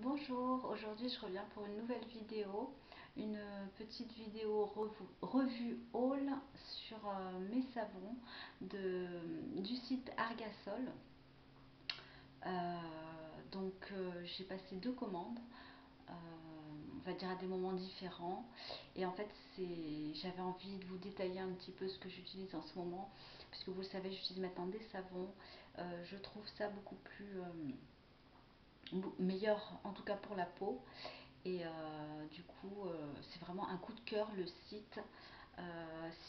Bonjour, aujourd'hui je reviens pour une nouvelle vidéo, une petite vidéo revue haul sur mes savons du site Argasol. J'ai passé deux commandes, on va dire à des moments différents, et en fait j'avais envie de vous détailler un petit peu ce que j'utilise en ce moment, puisque vous le savez, j'utilise maintenant des savons. Je trouve ça beaucoup plus meilleur, en tout cas pour la peau. C'est vraiment un coup de cœur le site.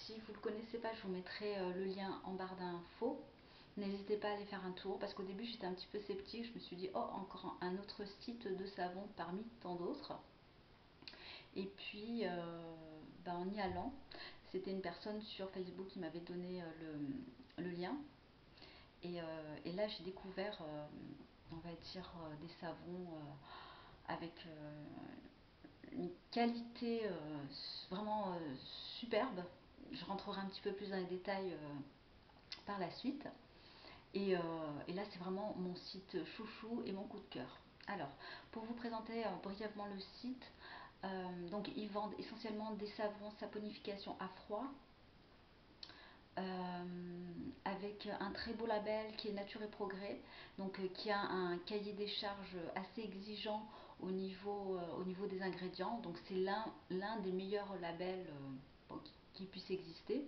Si vous ne le connaissez pas, je vous mettrai le lien en barre d'infos. N'hésitez pas à aller faire un tour, parce qu'au début j'étais un petit peu sceptique. Je me suis dit, oh, encore un autre site de savon parmi tant d'autres. Et puis en y allant, c'était une personne sur Facebook qui m'avait donné le lien. Et là j'ai découvert, on va dire, des savons avec une qualité vraiment superbe. Je rentrerai un petit peu plus dans les détails par la suite. Et, euh, et là, c'est vraiment mon site chouchou et mon coup de cœur. Alors, pour vous présenter brièvement le site, donc ils vendent essentiellement des savons saponification à froid, avec un très beau label qui est Nature et Progrès, donc qui a un cahier des charges assez exigeant au niveau des ingrédients. Donc c'est l'un des meilleurs labels qui puisse exister.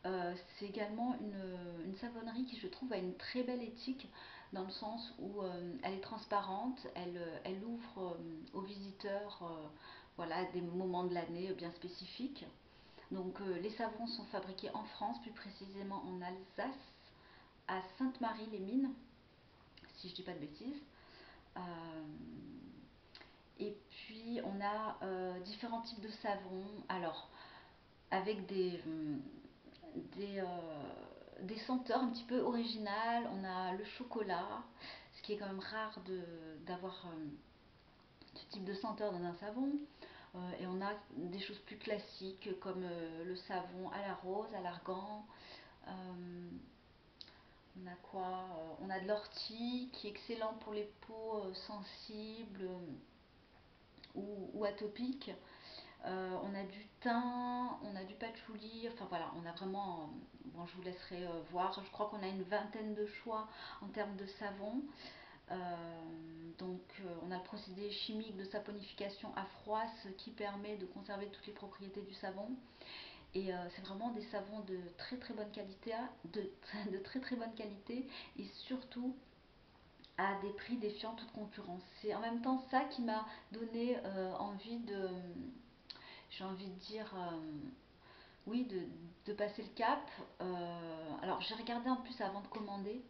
C'est également une savonnerie qui, je trouve, a une très belle éthique, dans le sens où elle est transparente, elle ouvre aux visiteurs voilà, des moments de l'année bien spécifiques. Donc les savons sont fabriqués en France, plus précisément en Alsace, à Sainte-Marie-les-Mines, si je ne dis pas de bêtises. Euh, et puis on a différents types de savons, alors avec des, des senteurs un petit peu originales. On a le chocolat, ce qui est quand même rare d'avoir ce type de senteur dans un savon. Et on a des choses plus classiques comme le savon à la rose, à l'argan. Euh, on a quoi On a de l'ortie qui est excellent pour les peaux sensibles ou atopiques. On a du thym, on a du patchouli, enfin voilà, on a vraiment, bon, je vous laisserai voir, je crois qu'on a une vingtaine de choix en termes de savon. On a le procédé chimique de saponification à froid, ce qui permet de conserver toutes les propriétés du savon. Et c'est vraiment des savons de très très bonne qualité, de très très bonne qualité, et surtout à des prix défiant toute concurrence. C'est en même temps ça qui m'a donné envie j'ai envie de dire, oui, de passer le cap. Alors j'ai regardé en plus avant de commander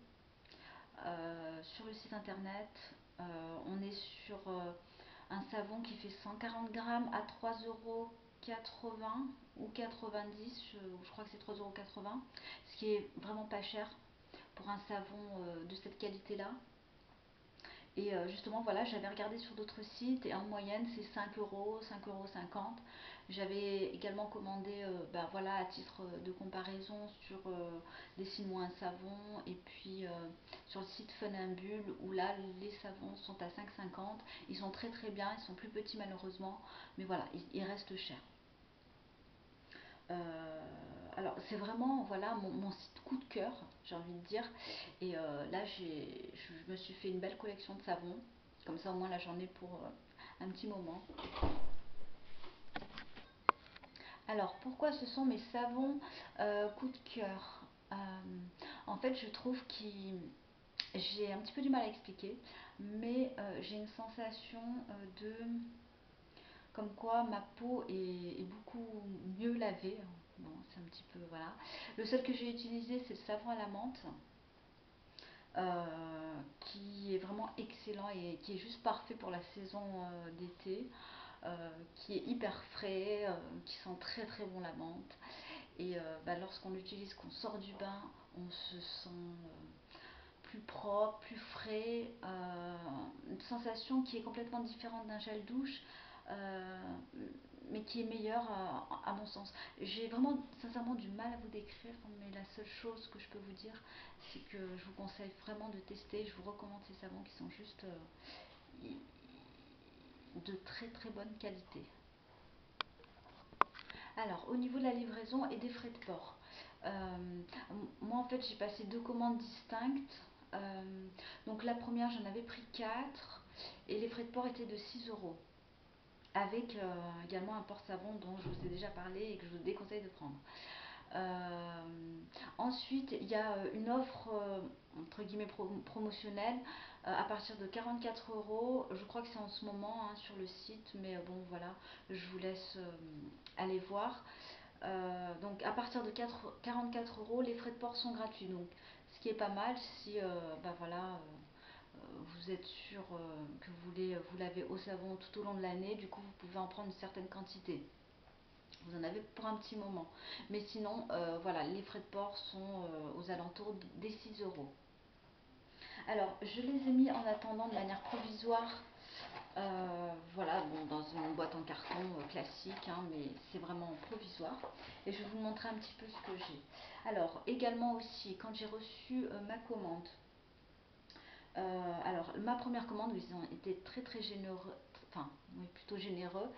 sur le site internet. On est sur un savon qui fait 140 grammes à 3,80 € ou 90, je crois que c'est 3,80 €, ce qui est vraiment pas cher pour un savon de cette qualité-là. Et justement, voilà, j'avais regardé sur d'autres sites et en moyenne c'est 5 euros, 5,50 €. J'avais également commandé, voilà, à titre de comparaison sur Dessine-moi un savon, et puis sur le site Funambule, où là les savons sont à 5,50 €. Ils sont très très bien, ils sont plus petits malheureusement, mais voilà, ils restent chers. Alors c'est vraiment, voilà, mon site coup de cœur, j'ai envie de dire. Et là je me suis fait une belle collection de savons, comme ça au moins là j'en ai pour un petit moment. Alors pourquoi ce sont mes savons coup de cœur? En fait, je trouve que j'ai un petit peu du mal à expliquer, mais j'ai une sensation de comme quoi ma peau est beaucoup mieux lavée. Bon, c'est un petit peu, voilà. Le seul que j'ai utilisé, c'est le savon à la menthe, qui est vraiment excellent et qui est juste parfait pour la saison d'été, qui est hyper frais, qui sent très très bon la menthe. Et lorsqu'on l'utilise, qu'on sort du bain, on se sent plus propre, plus frais, une sensation qui est complètement différente d'un gel douche, euh, mais qui est meilleure à mon sens. J'ai vraiment sincèrement du mal à vous décrire, mais la seule chose que je peux vous dire, c'est que je vous conseille vraiment de tester. Je vous recommande ces savons qui sont juste de très très bonne qualité. Alors, au niveau de la livraison et des frais de port, moi en fait j'ai passé deux commandes distinctes. Donc la première j'en avais pris 4 et les frais de port étaient de 6 euros. Avec également un porte-savon dont je vous ai déjà parlé et que je vous déconseille de prendre. Euh, Ensuite, il y a une offre entre guillemets promotionnelle à partir de 44 euros. Je crois que c'est en ce moment hein, sur le site, mais bon voilà, je vous laisse aller voir. Donc à partir de 44 euros, les frais de port sont gratuits. Donc ce qui est pas mal si bah voilà, vous êtes sûr que vous voulez vous laver au savon tout au long de l'année. Du coup, vous pouvez en prendre une certaine quantité. Vous en avez pour un petit moment. Mais sinon, voilà, les frais de port sont aux alentours des 6 euros. Alors, je les ai mis en attendant de manière provisoire. Voilà, bon, dans une boîte en carton classique, hein, mais c'est vraiment provisoire. Et je vais vous montrer un petit peu ce que j'ai. Alors, également aussi, quand j'ai reçu ma commande, alors ma première commande, ils ont été très très généreux, enfin, oui, plutôt généreux.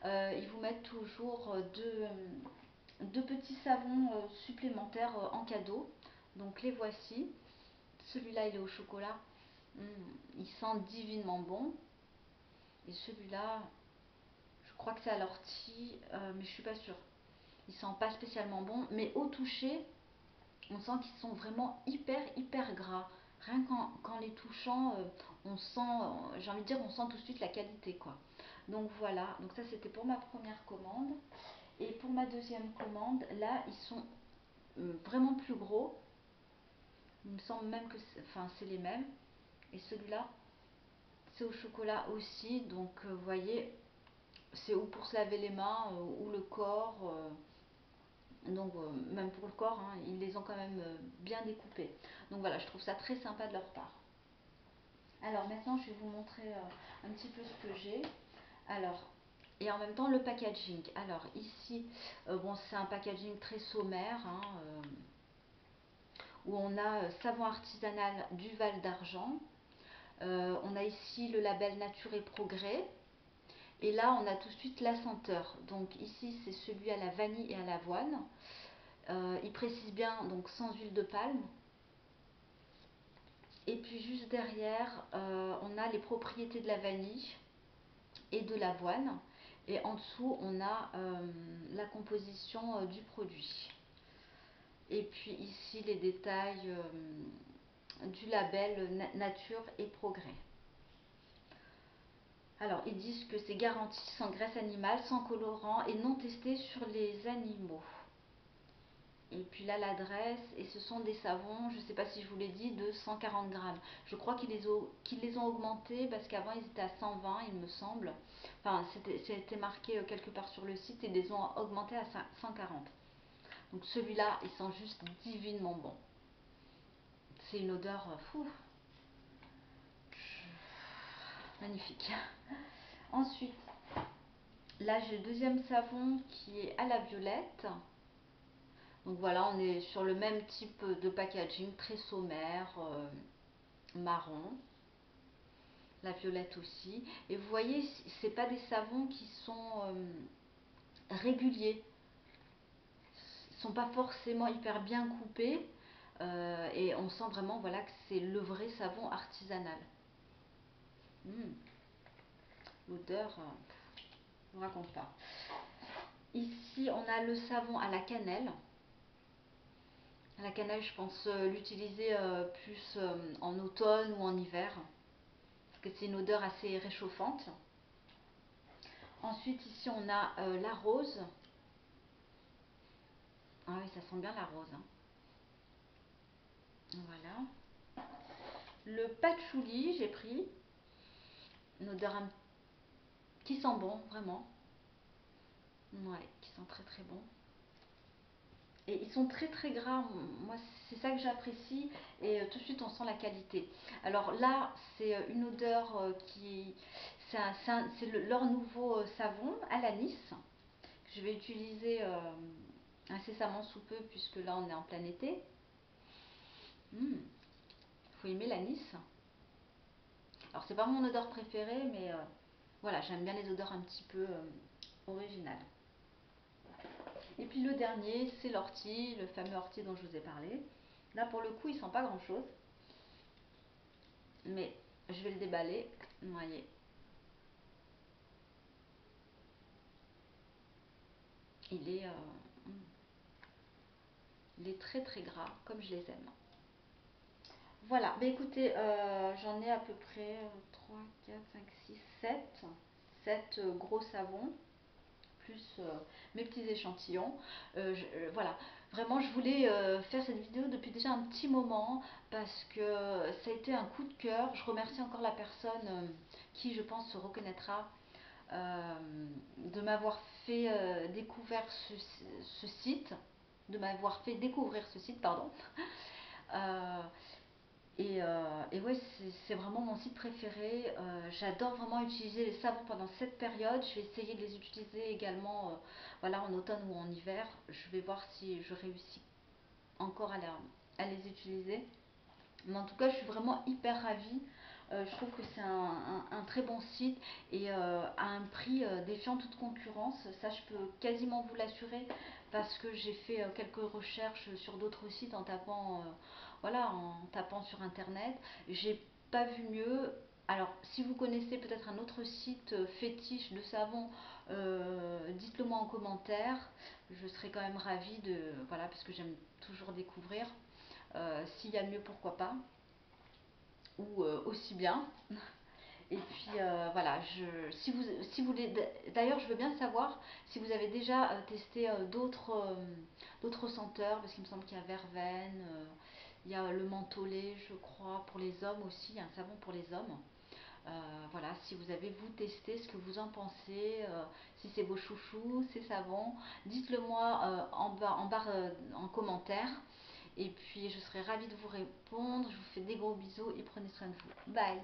Ils vous mettent toujours deux petits savons supplémentaires en cadeau. Donc les voici. Celui-là, il est au chocolat. Il sent divinement bon. Et celui-là, je crois que c'est à l'ortie, mais je suis pas sûre. Il sent pas spécialement bon, mais au toucher, on sent qu'ils sont vraiment hyper gras. Rien qu'en les touchant, on sent, j'ai envie de dire, on sent tout de suite la qualité quoi. Donc voilà, donc ça c'était pour ma première commande. Et pour ma deuxième commande, là ils sont vraiment plus gros. Il me semble même que c'est les mêmes. Et celui-là, c'est au chocolat aussi. Donc vous voyez, c'est ou pour se laver les mains ou le corps. Donc même pour le corps, hein, ils les ont quand même bien découpés. Donc voilà, je trouve ça très sympa de leur part. Alors maintenant, je vais vous montrer un petit peu ce que j'ai. Alors, et en même temps le packaging. Alors ici, bon, c'est un packaging très sommaire, hein, où on a savon artisanal du Val d'Argent. On a ici le label Nature et Progrès. Et là, on a tout de suite la senteur. Donc ici, c'est celui à la vanille et à l'avoine. Il précise bien, donc sans huile de palme. Et puis juste derrière, on a les propriétés de la vanille et de l'avoine. Et en dessous, on a la composition du produit. Et puis ici, les détails du label Nature et Progrès. Alors, ils disent que c'est garanti sans graisse animale, sans colorant et non testé sur les animaux. Et puis là, l'adresse, et ce sont des savons, je ne sais pas si je vous l'ai dit, de 140 grammes. Je crois qu'ils les ont augmentés parce qu'avant, ils étaient à 120, il me semble. Enfin, c'était marqué quelque part sur le site et ils les ont augmentés à 140. Donc celui-là, il sent juste divinement bon. C'est une odeur fou, magnifique. Ensuite, là j'ai le deuxième savon qui est à la violette. Donc voilà, on est sur le même type de packaging, très sommaire, marron. La violette aussi. Et vous voyez, c'est pas des savons qui sont réguliers. Ils sont pas forcément hyper bien coupés. Et on sent vraiment voilà, que c'est le vrai savon artisanal. L'odeur, je ne vous raconte pas. Ici, on a le savon à la cannelle. À la cannelle, je pense l'utiliser plus en automne ou en hiver. Parce que c'est une odeur assez réchauffante. Ensuite, ici, on a la rose. Ah oui, ça sent bien la rose. Hein. Voilà. Le patchouli, j'ai pris. Une odeur qui sent bon, vraiment. Ouais, qui sent très bon. Et ils sont très gras. Moi, c'est ça que j'apprécie. Et tout de suite, on sent la qualité. Alors là, c'est une odeur qui... C'est leur nouveau savon à l'anis. Que je vais utiliser incessamment sous peu, puisque là, on est en plein été. Faut aimer l'anis. Alors c'est pas mon odeur préférée, mais voilà, j'aime bien les odeurs un petit peu originales. Et puis le dernier, c'est l'ortie, le fameux ortie dont je vous ai parlé. Là pour le coup, il sent pas grand chose, mais je vais le déballer. Vous voyez, il est, il est très très gras, comme je les aime. Voilà, bah écoutez, j'en ai à peu près 3, 4, 5, 6, 7. 7 gros savons, plus mes petits échantillons. Voilà, vraiment je voulais faire cette vidéo depuis déjà un petit moment parce que ça a été un coup de cœur. Je remercie encore la personne qui je pense se reconnaîtra euh, de m'avoir fait ce site, de m'avoir fait découvrir ce site, pardon. Euh, et ouais, c'est vraiment mon site préféré. J'adore vraiment utiliser les savons pendant cette période. Je vais essayer de les utiliser également voilà, en automne ou en hiver. Je vais voir si je réussis encore à les utiliser. Mais en tout cas, je suis vraiment hyper ravie. Je trouve que c'est un très bon site et à un prix défiant toute concurrence. Ça, je peux quasiment vous l'assurer parce que j'ai fait quelques recherches sur d'autres sites en tapant, voilà, en tapant sur internet. J'ai pas vu mieux. Alors, si vous connaissez peut-être un autre site fétiche de savon, dites-le moi en commentaire. Je serais quand même ravie de, voilà, parce que j'aime toujours découvrir. S'il y a mieux, pourquoi pas, ou aussi bien. Et puis voilà, si vous d'ailleurs, je veux bien savoir si vous avez déjà testé d'autres senteurs, parce qu'il me semble qu'il y a verveine, il y a le mentholé, je crois, pour les hommes aussi, il y a un savon pour les hommes. Voilà, si vous avez vous testé, ce que vous en pensez, si c'est vos chouchous, ces savons, dites-le moi en barre en commentaire. Et puis je serai ravie de vous répondre. Je vous fais des gros bisous et prenez soin de vous. Bye!